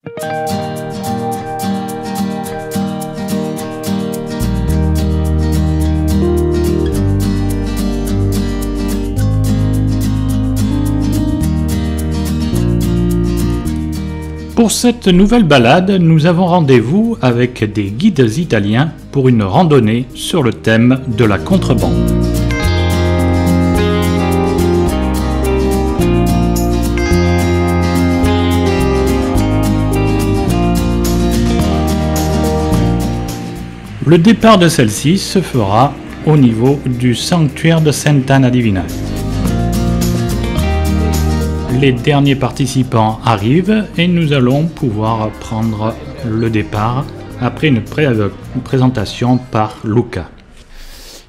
Pour cette nouvelle balade, nous avons rendez-vous avec des guides italiens pour une randonnée sur le thème de la contrebande. Le départ de celle-ci se fera au niveau du sanctuaire de Sant'Anna Divina. Les derniers participants arrivent et nous allons pouvoir prendre le départ après une présentation par Luca.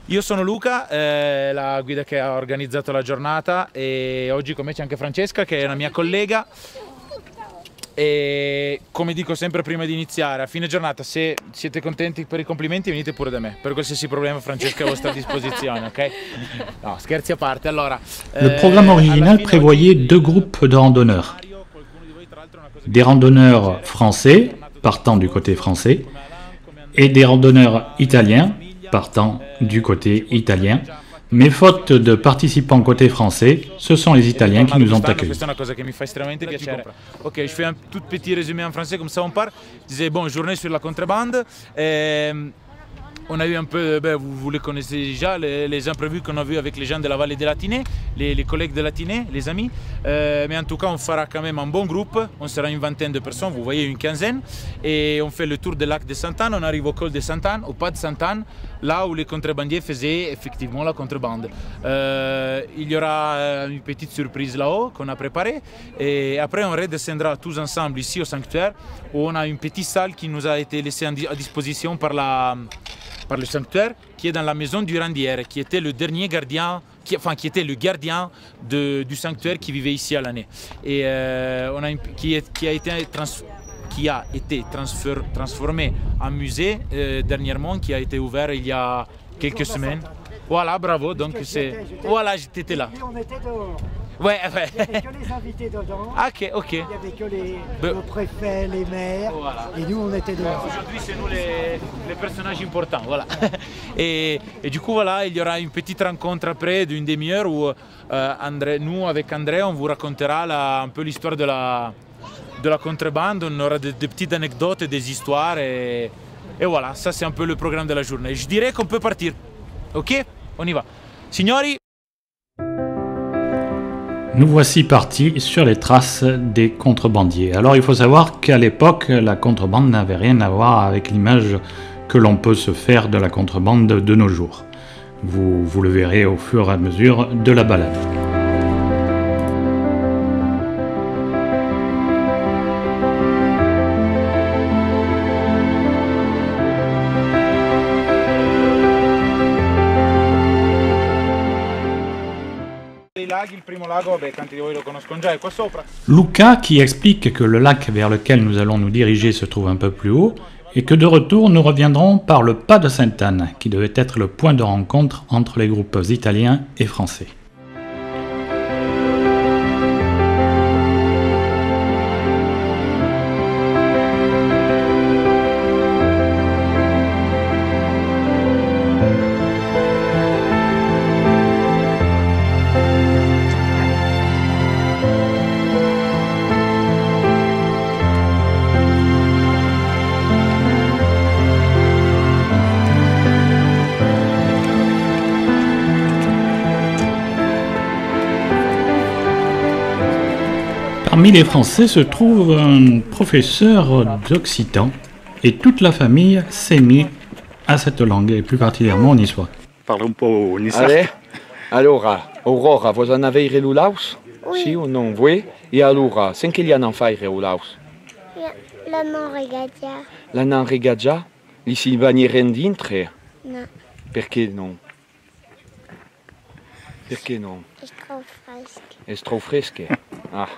Io sono Luca, la guida che ha organizzato la giornata, e oggi con me c'è anche Francesca che è una mia collega. E come dico sempre prima di iniziare, a fine giornata, se siete contenti per i complimenti venite pure da me, per qualsiasi problema Francesca è a vostra disposizione, ok? No, scherzi a parte. Allora, le programme original prévoyait deux groupes de randonneurs. Des randonneurs français, partant du côté français, et des randonneurs italiens, partant du côté italien. Mais faute de participants côté français, ce sont les Italiens qui nous ont accueillis. Questa è una cosa che mi fa estremamente piacere. Ok, je fais un tout petit résumé en français comme ça on part. Je disais, bon, journée sur la contrebande. On a eu un peu, vous les connaissez déjà, les imprévus qu'on a vus avec les gens de la vallée de Latinée, les collègues de Latinée, les amis. Mais en tout cas, on fera quand même un bon groupe. On sera une vingtaine de personnes, vous voyez, une quinzaine. Et on fait le tour du lac de Sant'Anna. On arrive au col de Sant'Anna, au pas de Sant'Anna, là où les contrebandiers faisaient effectivement la contrebande. Il y aura une petite surprise là-haut qu'on a préparée. Et après, on redescendra tous ensemble ici au sanctuaire, où on a une petite salle qui nous a été laissée à disposition par le sanctuaire, qui est dans la maison du Randiere, qui était le dernier gardien, qui était le gardien du sanctuaire qui vivait ici à l'année. Et qui a été transformé en musée dernièrement, qui a été ouvert il y a quelques semaines. Voilà, bravo, donc c'est... Voilà, j'étais là. Et on était dehors. Ouais. Il n'y avait que les invités dedans. Ah, ok. Il n'y avait que le préfet, les maires. Voilà. Et nous, on était dehors. Aujourd'hui, c'est nous les personnages importants, voilà. Et du coup, voilà, il y aura une petite rencontre après d'une demi-heure où nous, avec André, on vous racontera un peu l'histoire de la contrebande. On aura des petites anecdotes, des histoires. Et voilà, ça c'est un peu le programme de la journée. Je dirais qu'on peut partir. Ok? On y va. Signori. Nous voici partis sur les traces des contrebandiers. Alors il faut savoir qu'à l'époque, la contrebande n'avait rien à voir avec l'image que l'on peut se faire de la contrebande de nos jours. Vous le verrez au fur et à mesure de la balade. Luca qui explique que le lac vers lequel nous allons nous diriger se trouve un peu plus haut et que de retour nous reviendrons par le pas de Sant'Anna qui devait être le point de rencontre entre les groupes italiens et français. Parmi les Français se trouve un professeur d'occitan et toute la famille s'est mise à cette langue et plus particulièrement au niçois. Parle un po' niçois. Allez, allora, Aurora, vous en avez Laus? Oui. Si ou non? Oui. Et allora, sen che gli hanno fare Laus? La non regadia. La non regadia? Li si bagnere dintre? No, Perché non? Perché non? è troppo fresco. È troppo fresche. Ah.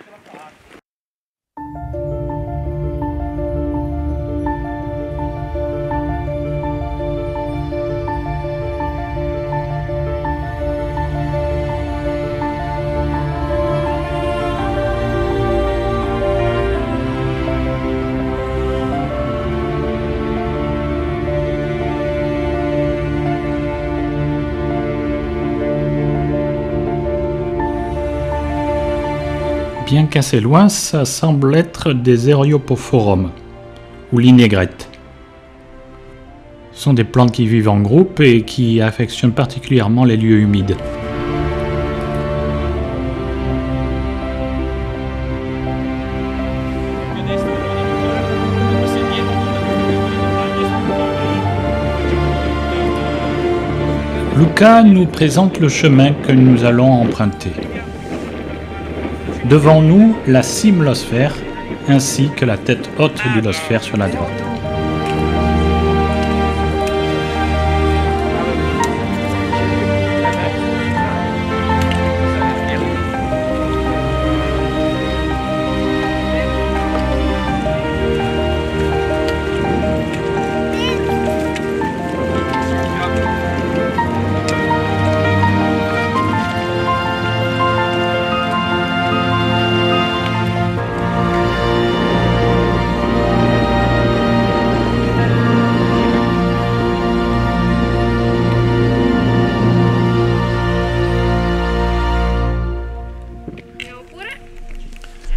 Bien qu'assez loin, ça semble être des Eriophorum ou l'inaigrette. Ce sont des plantes qui vivent en groupe et qui affectionnent particulièrement les lieux humides. Luca nous présente le chemin que nous allons emprunter. Devant nous, la cime Losfer, ainsi que la tête haute du Losfer sur la droite.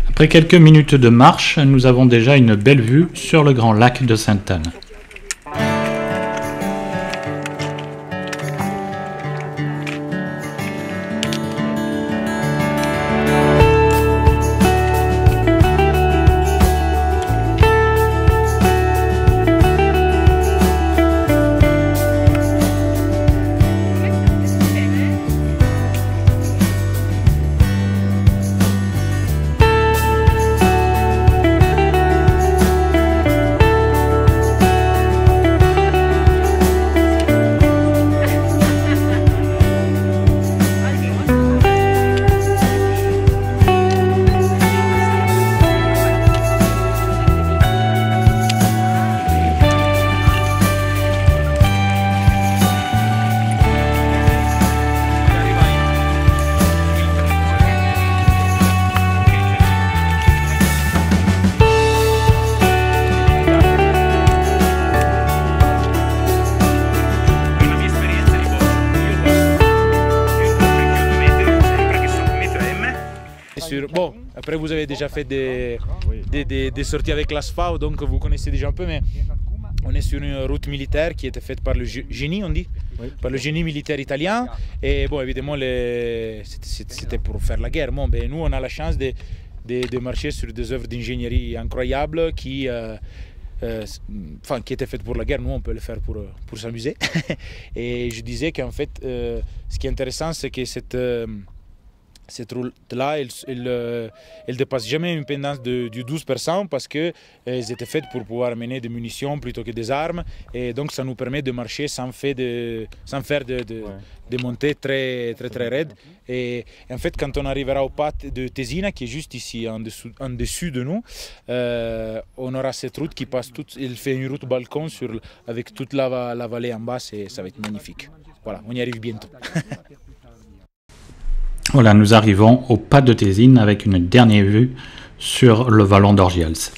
Après quelques minutes de marche, nous avons déjà une belle vue sur le grand lac de Sainte-Anne. Bon, après vous avez déjà fait des sorties avec l'ASFAO, donc vous connaissez déjà un peu, mais on est sur une route militaire qui était faite par le génie, on dit, par le génie militaire italien. Et bon, évidemment, c'était pour faire la guerre. Bon, ben, nous, on a la chance de marcher sur des œuvres d'ingénierie incroyables qui étaient faites pour la guerre. Nous, on peut le faire pour s'amuser. Et je disais qu'en fait, ce qui est intéressant, c'est que cette route-là, elle dépasse jamais une pendance du 12% parce qu'elles étaient faites pour pouvoir mener des munitions plutôt que des armes. Et donc ça nous permet de marcher sans faire des montées très raides. Et en fait, quand on arrivera au pas de Tesina, qui est juste ici en dessus de nous, on aura cette route qui passe elle fait une route balcon avec toute la vallée en bas, et ça va être magnifique. Voilà, on y arrive bientôt. Voilà, nous arrivons au pas de Tesina avec une dernière vue sur le vallon d'Orgials.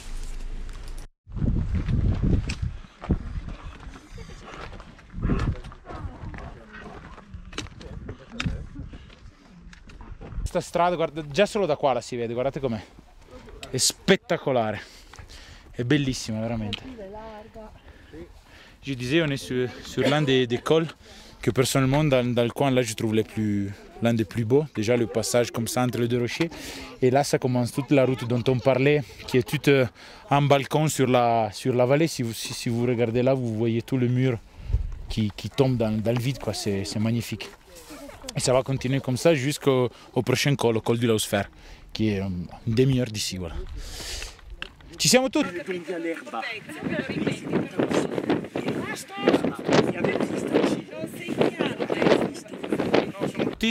Questa strada, guarda, già solo da qua la si vede, guardate com'è. È spettacolare, è bellissima veramente. Je disais, on est sur l'un des cols que personnellement dans le coin là je trouve l'un des plus beaux. Déjà le passage comme ça entre les deux rochers. Et là ça commence toute la route dont on parlait, qui est toute en balcon sur la vallée. Si vous regardez là, vous voyez tout le mur qui tombe dans le vide, quoi. C'est magnifique. Et ça va continuer comme ça jusqu'au prochain col, le col du Losfer, qui est une demi-heure d'ici. Voilà. Ci siamo tutti?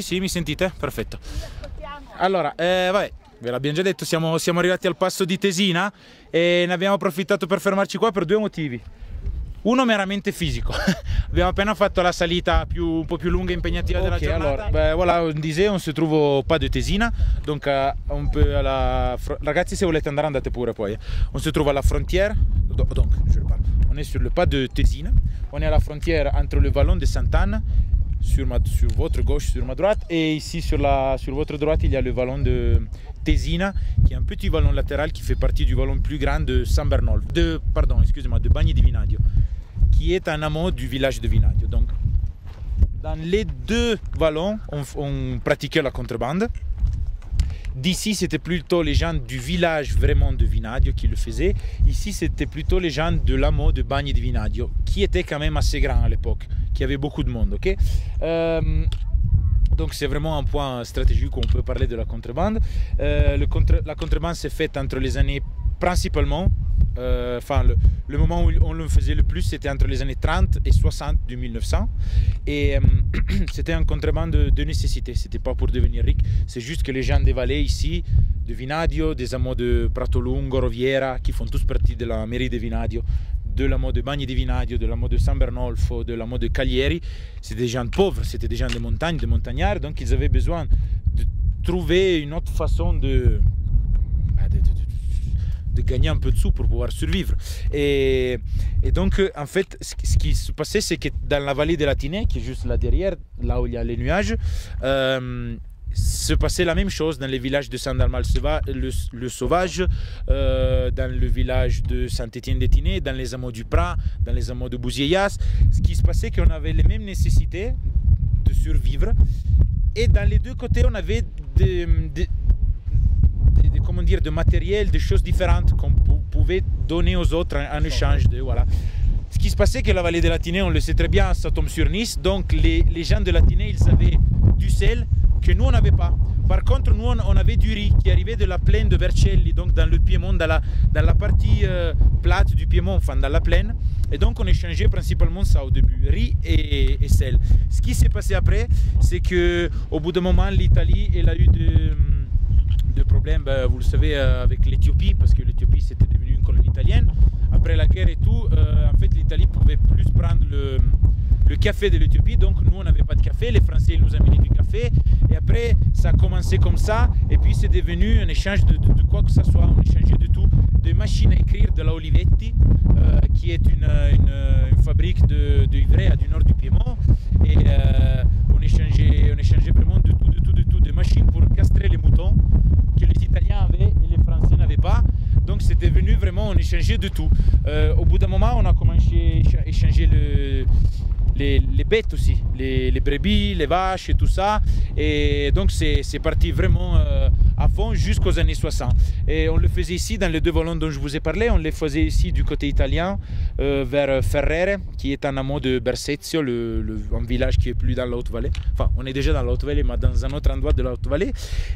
Sì, mi sentite? Perfetto. Allora, vabbè, ve l'abbiamo già detto, siamo arrivati al passo di Tesina e ne abbiamo approfittato per fermarci qua per due motivi. Uno meramente fisico, abbiamo appena fatto la salita un po' più lunga e impegnativa della giornata. Alors, voilà, on disait, on se trouve au pas de Tesina, donc ragazzi, se volete andare andate pure poi. On se trouve à la frontière, donc je parle. On est sur le pas de Tesina, on est à la frontière entre le vallon de Sainte-Anne sur votre gauche, sur ma droite, et ici sur votre droite, il y a le vallon de Tesina, qui est un petit vallon latéral qui fait partie du vallon plus grand de San Bernolfo, de Bagni di Vinadio, qui est un amont du village de Vinadio. Donc, dans les deux vallons, on pratiquait la contrebande. D'ici, c'était plutôt les gens du village vraiment de Vinadio qui le faisaient. Ici, c'était plutôt les gens de l'hameau de Bagni di Vinadio, qui était quand même assez grand à l'époque, qui avait beaucoup de monde. Okay, donc c'est vraiment un point stratégique où on peut parler de la contrebande. La contrebande s'est faite entre les années principalement, le moment où on le faisait le plus, c'était entre les années 30 et 60 du 1900. Et c'était un contrebande de nécessité, c'était pas pour devenir riche, c'est juste que les gens des vallées ici, de Vinadio, des hameaux de Pratolungo, Roviera, qui font tous partie de la mairie de Vinadio, de l'hameau de Bagni di Vinadio, de l'hameau de San Bernolfo, de l'hameau de Cagliari, c'était des gens pauvres, c'était des gens de montagne, de montagnards, donc ils avaient besoin de trouver une autre façon de gagner un peu de sous pour pouvoir survivre. Et donc, en fait, ce qui se passait, c'est que dans la vallée de la Tinée, qui est juste là derrière, là où il y a les nuages, se passait la même chose dans les villages de Saint-Dalmal le Sauvage, dans le village de Saint-Étienne-des-Tinée, dans les hameaux du Prat, dans les hameaux de Bouzieyas. Ce qui se passait, c'est qu'on avait les mêmes nécessités de survivre. Et dans les deux côtés, on avait de matériel, des choses différentes qu'on pouvait donner aux autres en échange. Voilà. Ce qui se passait, que la vallée de la Tinée, on le sait très bien, ça tombe sur Nice, donc les gens de la Tinée, ils avaient du sel que nous, on n'avait pas. Par contre, nous, on avait du riz qui arrivait de la plaine de Vercelli, donc dans le Piémont, dans la partie plate du Piémont, enfin dans la plaine. Et donc, on échangeait principalement ça au début, riz et sel. Ce qui s'est passé après, c'est qu'au bout d'un moment, l'Italie, elle a eu de problèmes, vous le savez, avec l'Éthiopie, parce que l'Éthiopie c'était devenu une colonie italienne. Après la guerre et tout, en fait l'Italie pouvait plus prendre le café de l'Éthiopie, donc nous on n'avait pas de café, les Français ils nous amenaient du café, et après ça a commencé comme ça, et puis c'est devenu un échange de quoi que ce soit, on échangeait de tout, de machines à écrire de la Olivetti, qui est une fabrique de Ivrea du nord du Piémont, et on échangeait vraiment de tout, des machines pour castrer les moutons, que les Italiens avaient et les Français n'avaient pas. Donc c'est devenu vraiment, on échangeait de tout. Au bout d'un moment, on a commencé à échanger les bêtes aussi, les brebis, les vaches et tout ça. Et donc c'est parti vraiment à fond jusqu'aux années 60. Et on le faisait ici dans les deux vallons dont je vous ai parlé. On les faisait ici du côté italien, vers Ferrere, qui est un hameau de Bersezio, un village qui est plus dans la Haute-Vallée. Enfin, on est déjà dans la Haute-Vallée, mais dans un autre endroit de la Haute-Vallée.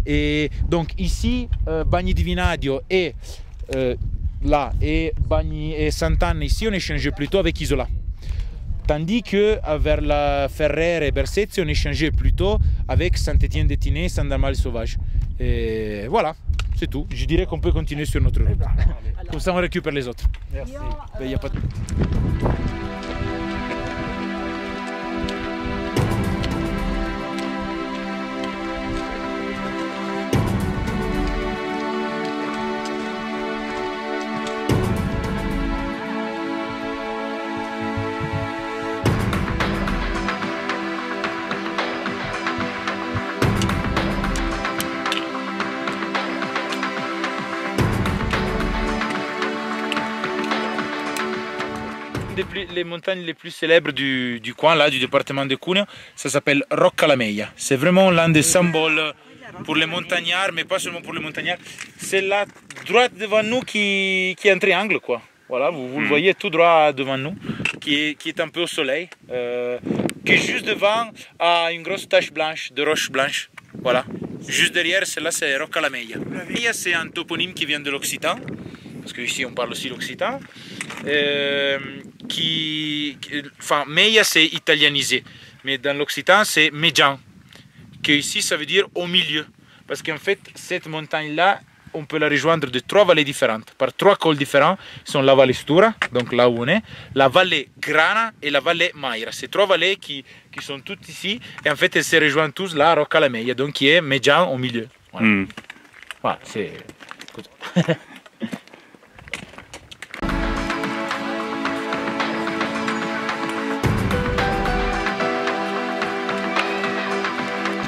Et donc ici, Bagni di Vinadio et là, et Bagni et Sant'Anna ici, on échangeait plutôt avec Isola. Tandis que vers la Ferrere et Bersezio, on échangeait plutôt avec Saint-Étienne-des-Tinée et Saint-Dalmal-Sauvage. Et voilà, c'est tout. Je dirais qu'on peut continuer sur notre route. Comme ça, on récupère les autres. Merci. Ben, y a pas de... Les montagnes les plus célèbres du coin, là, du département de Cuneo, ça s'appelle Rocca la Meia. C'est vraiment l'un des symboles pour les montagnards, mais pas seulement pour les montagnards. C'est là, droit devant nous, qui est un triangle, quoi. Voilà, vous le voyez tout droit devant nous, qui est un peu au soleil, qui juste devant a une grosse tache blanche, de roche blanche. Voilà, juste derrière, celle-là, c'est Rocca la Meia. Meia, c'est un toponyme qui vient de l'occitan, parce qu'ici on parle aussi l'occitan. Enfin, Meia c'est italianisé, mais dans l'occitan c'est Meggian, qui ici ça veut dire au milieu, parce qu'en fait cette montagne là on peut la rejoindre de trois vallées différentes, par trois cols différents. Ils sont la vallée Stura, donc là où on est, la vallée Grana et la vallée Maira. C'est trois vallées qui sont toutes ici, et en fait elles se rejoignent tous là à Rocca la Meia, donc qui est Meggian au milieu. Voilà, voilà, c'est...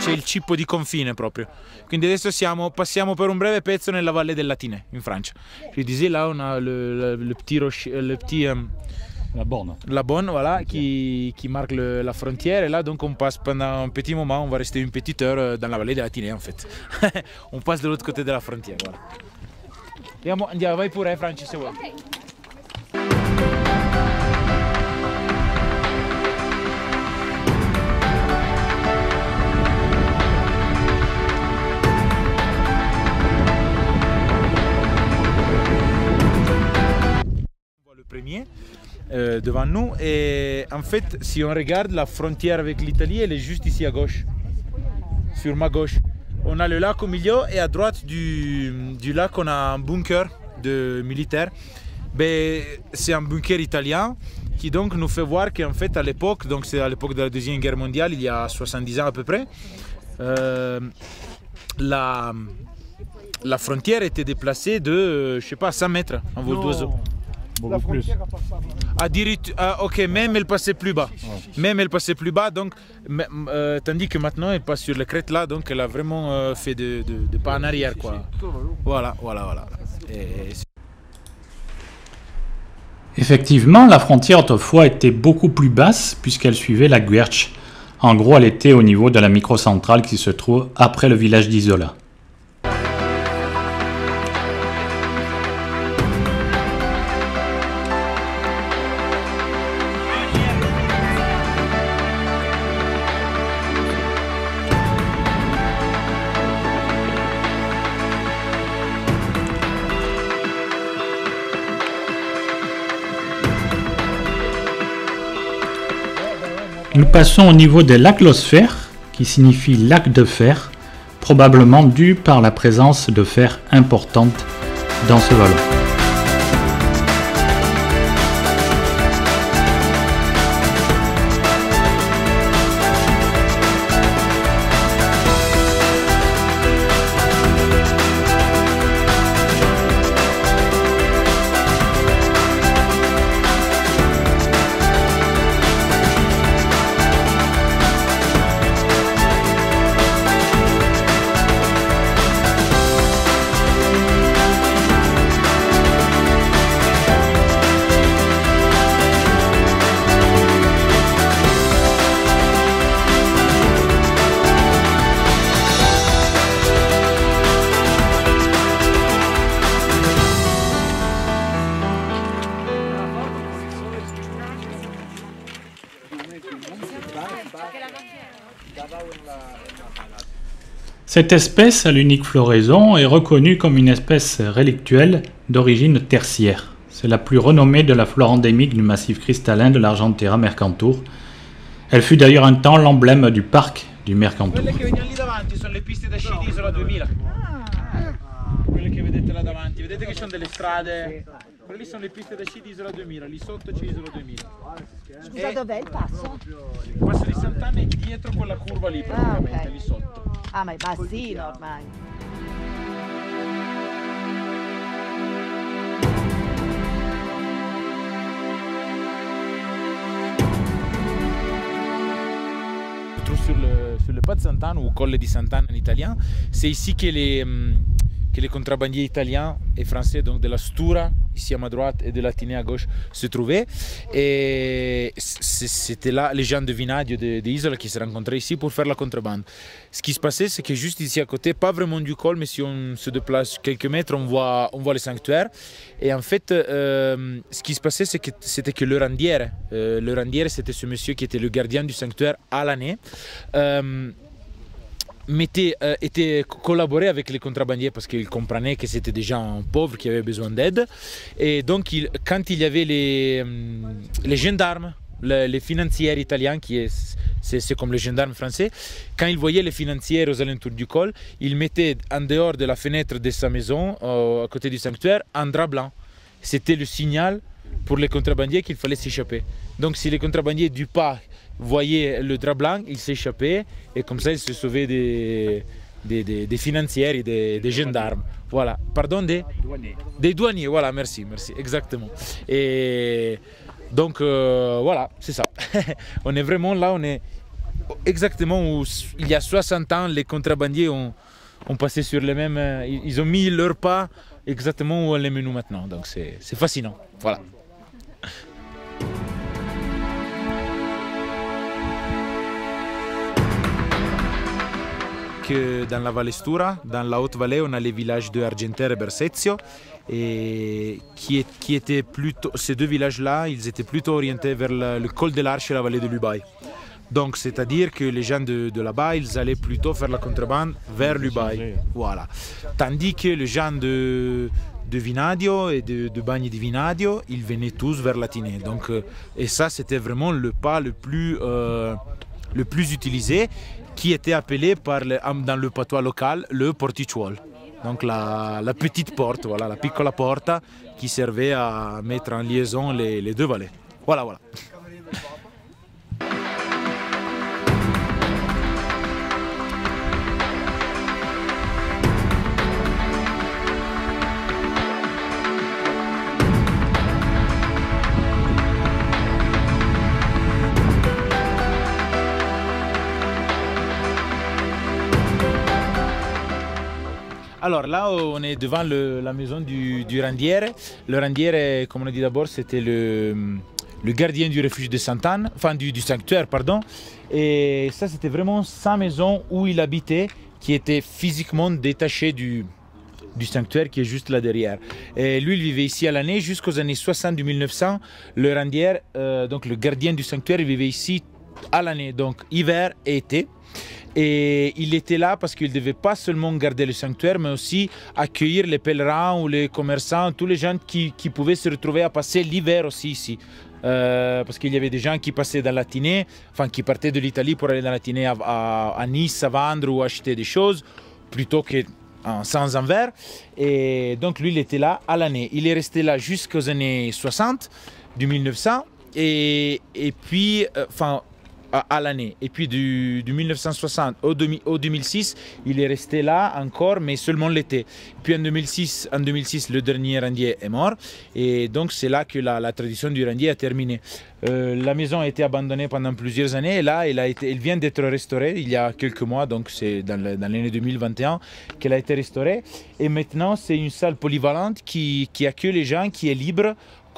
c'è il cippo di confine proprio. Quindi adesso passiamo per un breve pezzo nella valle del Latinais, in Francia. Je disais, là on a le petit la bonne, voilà, qui marque la frontière. Et là, donc, on passe pendant un petit moment, on va rester une petite heure dans la vallée des Latinais, en fait. On passe de l'autre côté de la frontière, voilà. Andiamo, vai pure, Franci, se vuoi. Le premier. Devant nous, et en fait si on regarde la frontière avec l'Italie, elle est juste ici à gauche, sur ma gauche. On a le lac au milieu et à droite du lac on a un bunker militaire. C'est un bunker italien qui donc nous fait voir qu'en fait à l'époque, donc c'est à l'époque de la Deuxième Guerre mondiale, il y a 70 ans à peu près, la frontière était déplacée de, je sais pas, 100 mètres en vol d'oiseau. Beaucoup plus. Ok, même elle passait plus bas. Même elle passait plus bas, donc, tandis que maintenant elle passe sur les crêtes là, donc elle a vraiment fait de pas en arrière, quoi. Voilà. Effectivement, la frontière autrefois était beaucoup plus basse puisqu'elle suivait la Guerche. En gros, elle était au niveau de la microcentrale qui se trouve après le village d'Isola. Nous passons au niveau des lacs Losphère, qui signifie lac de fer, probablement dû par la présence de fer importante dans ce vallon. Cette espèce à l'unique floraison est reconnue comme une espèce relictuelle d'origine tertiaire. C'est la plus renommée de la flore endémique du massif cristallin de l'Argentera Mercantour. Elle fut d'ailleurs un temps l'emblème du parc du Mercantour. Quelle che vediamo lì davanti sono le piste da sci di Isola 2000. Quelle che vedete là davanti, vedete che ci sono delle strade. Quelle lì sono le piste da sci di Isola 2000, lì sotto c'è Isola 2000. Scusa, dov'è il passo? Il passo di Sant'Anna è dietro quella curva lì praticamente, ok. lì sotto. Ah, ma è bassino ormai. Sur le pas de Sant'Anna ou Colle di Sant'Anna en italien, c'est ici que les contrebandiers italiens et français, donc de la Stura ici à ma droite et de Latinais à gauche, se trouvaient. Et c'était là les gens de Vinadio, de Isola, qui se rencontraient ici pour faire la contrebande. Ce qui se passait, c'est que juste ici à côté, pas vraiment du col, mais si on se déplace quelques mètres, on voit le sanctuaire. Et en fait, ce qui se passait, c'était que le randiere, c'était ce monsieur qui était le gardien du sanctuaire à l'année. Était collaboré avec les contrebandiers parce qu'il comprenait que c'était des gens pauvres qui avaient besoin d'aide. Et donc, quand il y avait les gendarmes, les financiers italiens, c'est comme les gendarmes français, quand ils voyaient les financiers aux alentours du col, ils mettaient en dehors de la fenêtre de sa maison, à côté du sanctuaire, un drap blanc. C'était le signal pour les contrebandiers qu'il fallait s'échapper. Donc, si les contrebandiers du pas voyaient le drap blanc, ils s'échappaient et comme ça ils se sauvaient des financiers et des gendarmes. Voilà, pardon, des douaniers, voilà, merci, exactement. Et donc voilà, c'est ça. On est vraiment là, on est exactement où il y a 60 ans, les contrebandiers ont passé sur les mêmes... ils ont mis leurs pas exactement où on les met nous maintenant. Donc c'est fascinant. Voilà. Que dans la Valestura, dans la Haute-Vallée, on a les villages de Argentère et Bercezio, et qui étaient plutôt, ces deux villages-là, ils étaient plutôt orientés vers le col de l'Arche et la vallée de l'Ubaye. Donc, c'est-à-dire que les gens de là-bas, ils allaient plutôt faire la contrebande vers l'Ubaye. Voilà. Tandis que les gens de Vinadio et de Bagni di Vinadio, ils venaient tous vers la Tinée. Donc, et ça, c'était vraiment le pas le plus utilisé, qui était appelé dans le patois local le porticciuolo. Donc la petite porte, voilà, la piccola porta, qui servait à mettre en liaison les deux vallées. Voilà, voilà. Alors là, on est devant la maison du rendiere. Le rendiere, comme on a dit d'abord, c'était le gardien du refuge de Sainte-Anne, enfin du sanctuaire, pardon. Et ça, c'était vraiment sa maison où il habitait, qui était physiquement détachée du sanctuaire qui est juste là derrière. Et lui, il vivait ici à l'année jusqu'aux années 60 du 1900. Le rendiere, donc le gardien du sanctuaire, il vivait ici à l'année, donc hiver et été. Et il était là parce qu'il ne devait pas seulement garder le sanctuaire, mais aussi accueillir les pèlerins ou les commerçants, tous les gens qui pouvaient se retrouver à passer l'hiver aussi ici. Parce qu'il y avait des gens qui passaient dans la Tinée, enfin qui partaient de l'Italie pour aller dans la Tinée à Nice à vendre ou acheter des choses, plutôt que sans envers. Et donc lui, il était là à l'année. Il est resté là jusqu'aux années 60, du 1900, et puis, à l'année. Et puis du 1960 au 2006, il est resté là encore, mais seulement l'été. Puis en 2006, le dernier rendier est mort. Et donc c'est là que la tradition du rendier a terminé. La maison a été abandonnée pendant plusieurs années. Et là, elle vient d'être restaurée il y a quelques mois. Donc c'est dans l'année 2021 qu'elle a été restaurée. Et maintenant, c'est une salle polyvalente qui accueille les gens, qui est libre,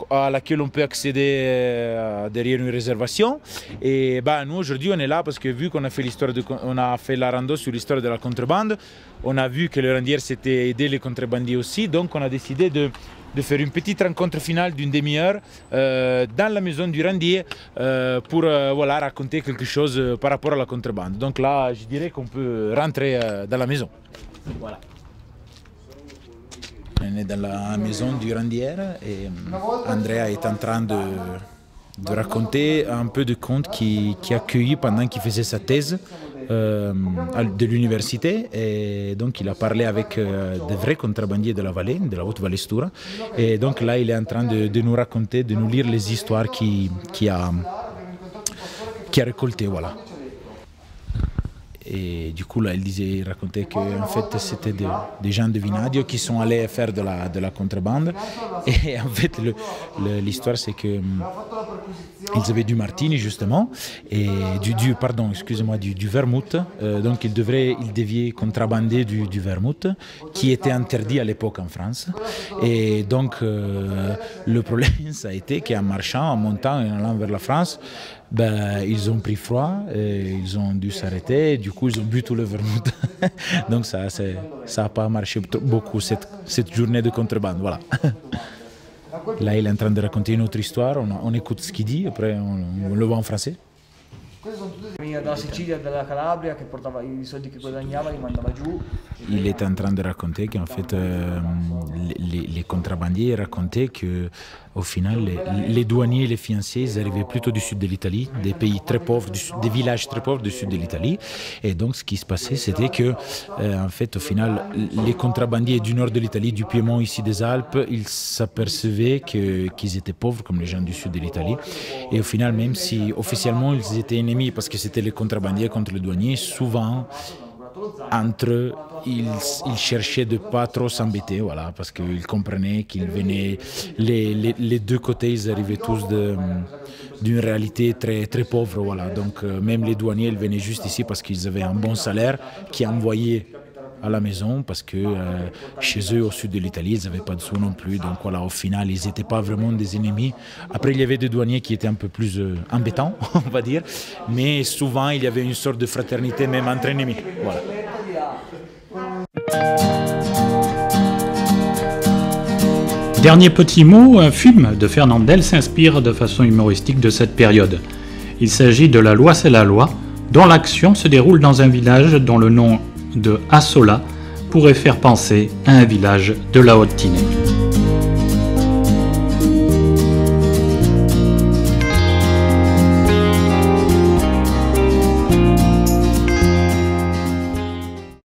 à laquelle on peut accéder derrière une réservation. Et nous aujourd'hui on est là parce que vu qu'on a fait on a fait la rando sur l'histoire de la contrebande, on a vu que le rendier s'était aidé les contrebandiers aussi, donc on a décidé de faire une petite rencontre finale d'une demi-heure dans la maison du rendier pour raconter quelque chose par rapport à la contrebande. Donc là, je dirais qu'on peut rentrer dans la maison. Voilà. On est dans la maison du rendière et Andrea est en train de raconter un peu de contes qu'il a cueillis pendant qu'il faisait sa thèse de l'université. Et donc il a parlé avec des vrais contrebandiers de la vallée, de la Haute-Valestura. Et donc là, il est en train de nous raconter, de nous lire les histoires qu'il a récoltées. Voilà. Et du coup, là, il racontait qu'en fait, c'était des gens de Vinadio qui sont allés faire de la contrebande. Et en fait, l'histoire, c'est qu'ils avaient du martini, justement, et du vermouth. Donc, ils devaient contrebander du vermouth, qui était interdit à l'époque en France. Et donc, le problème, ça a été qu'en marchant, en montant et en allant vers la France, ils ont pris froid, et ils ont dû s'arrêter, du coup ils ont bu tout le vermouth. Donc ça n'a pas marché beaucoup cette journée de contrebande. Voilà. Là il est en train de raconter une autre histoire, on écoute ce qu'il dit, après on le voit en français. Il est en train de raconter qu'en fait les contrebandiers racontaient que au final les douaniers et les fiancés ils arrivaient plutôt du sud de l'Italie, des pays très pauvres, des villages très pauvres du sud de l'Italie. Et donc ce qui se passait, c'était que en fait au final les contrebandiers du nord de l'Italie, du Piémont, ici des Alpes, ils s'apercevaient qu'ils étaient pauvres comme les gens du sud de l'Italie. Et au final, même si officiellement ils étaient ennemis parce que c'était les contrebandiers contre les douaniers, souvent entre eux, ils cherchaient de ne pas trop s'embêter, voilà, parce qu'ils comprenaient qu'ils venaient, les deux côtés, ils arrivaient tous d'une réalité très, très pauvre, voilà. Donc même les douaniers, ils venaient juste ici parce qu'ils avaient un bon salaire qui envoyait à la maison, parce que chez eux, au sud de l'Italie, ils n'avaient pas de sous non plus. Donc voilà, au final, ils n'étaient pas vraiment des ennemis. Après, il y avait des douaniers qui étaient un peu plus embêtants, on va dire. Mais souvent, il y avait une sorte de fraternité, même entre ennemis. Voilà. Dernier petit mot, un film de Fernandel s'inspire de façon humoristique de cette période. Il s'agit de La loi c'est la loi, dont l'action se déroule dans un village dont le nom de Assola pourrait faire penser à un village de la Haute-Tinée.